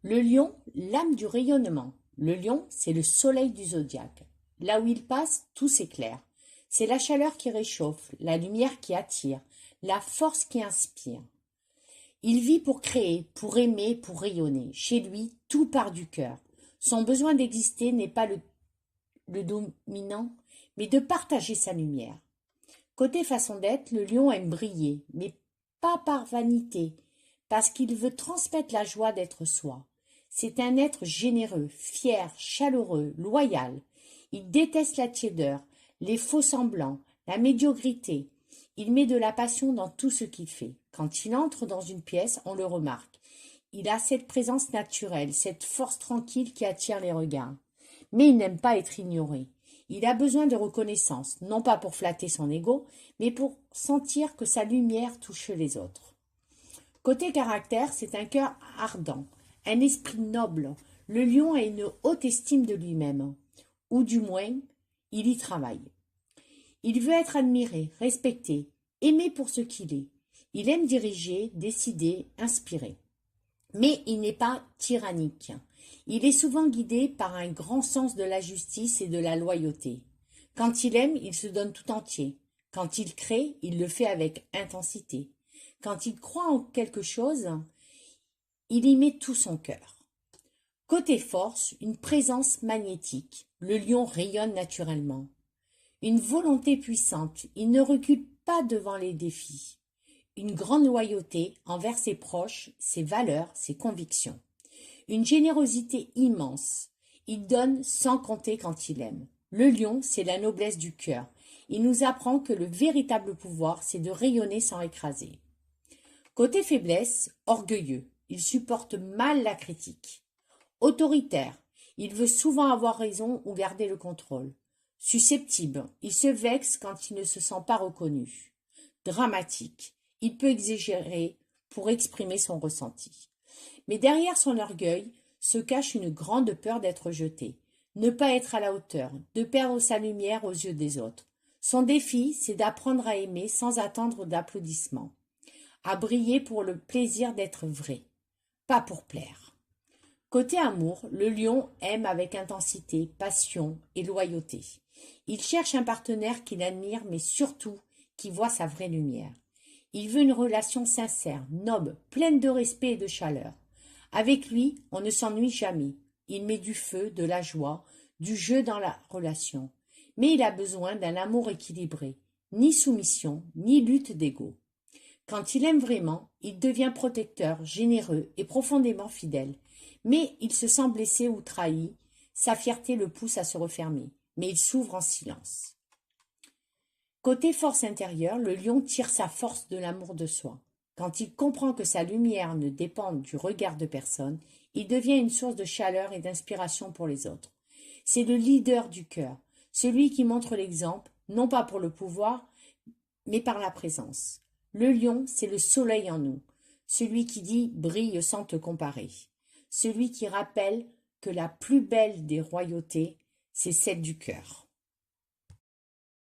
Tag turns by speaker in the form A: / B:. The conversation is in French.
A: Le lion, l'âme du rayonnement. Le lion, c'est le soleil du zodiaque. Là où il passe, tout s'éclaire. C'est la chaleur qui réchauffe, la lumière qui attire, la force qui inspire. Il vit pour créer, pour aimer, pour rayonner. Chez lui, tout part du cœur. Son besoin d'exister n'est pas le dominant, mais de partager sa lumière. Côté façon d'être, le lion aime briller, mais pas par vanité, parce qu'il veut transmettre la joie d'être soi. C'est un être généreux, fier, chaleureux, loyal. Il déteste la tiédeur, les faux-semblants, la médiocrité. Il met de la passion dans tout ce qu'il fait. Quand il entre dans une pièce, on le remarque. Il a cette présence naturelle, cette force tranquille qui attire les regards. Mais il n'aime pas être ignoré. Il a besoin de reconnaissance, non pas pour flatter son ego, mais pour sentir que sa lumière touche les autres. Côté caractère, c'est un cœur ardent, un esprit noble. Le lion a une haute estime de lui-même, ou du moins, il y travaille. Il veut être admiré, respecté, aimé pour ce qu'il est. Il aime diriger, décider, inspirer. Mais il n'est pas tyrannique. Il est souvent guidé par un grand sens de la justice et de la loyauté. Quand il aime, il se donne tout entier. Quand il crée, il le fait avec intensité. Quand il croit en quelque chose, il y met tout son cœur. Côté force, une présence magnétique. Le lion rayonne naturellement. Une volonté puissante. Il ne recule pas devant les défis. Une grande loyauté envers ses proches, ses valeurs, ses convictions. Une générosité immense. Il donne sans compter quand il aime. Le lion, c'est la noblesse du cœur. Il nous apprend que le véritable pouvoir, c'est de rayonner sans écraser. Côté faiblesse, orgueilleux. Il supporte mal la critique. Autoritaire. Il veut souvent avoir raison ou garder le contrôle. Susceptible. Il se vexe quand il ne se sent pas reconnu. Dramatique. Il peut exagérer pour exprimer son ressenti. Mais derrière son orgueil se cache une grande peur d'être jeté, ne pas être à la hauteur, de perdre sa lumière aux yeux des autres. Son défi, c'est d'apprendre à aimer sans attendre d'applaudissements, à briller pour le plaisir d'être vrai, pas pour plaire. Côté amour, le lion aime avec intensité, passion et loyauté. Il cherche un partenaire qu'il admire, mais surtout qui voit sa vraie lumière. Il veut une relation sincère, noble, pleine de respect et de chaleur. Avec lui, on ne s'ennuie jamais. Il met du feu, de la joie, du jeu dans la relation. Mais il a besoin d'un amour équilibré, ni soumission, ni lutte d'ego. Quand il aime vraiment, il devient protecteur, généreux et profondément fidèle. Mais il se sent blessé ou trahi, sa fierté le pousse à se refermer, mais il s'ouvre en silence. Côté force intérieure, le lion tire sa force de l'amour de soi. Quand il comprend que sa lumière ne dépend du regard de personne, il devient une source de chaleur et d'inspiration pour les autres. C'est le leader du cœur, celui qui montre l'exemple, non pas pour le pouvoir, mais par la présence. Le lion, c'est le soleil en nous, celui qui dit « brille sans te comparer », celui qui rappelle que la plus belle des royautés, c'est celle du cœur.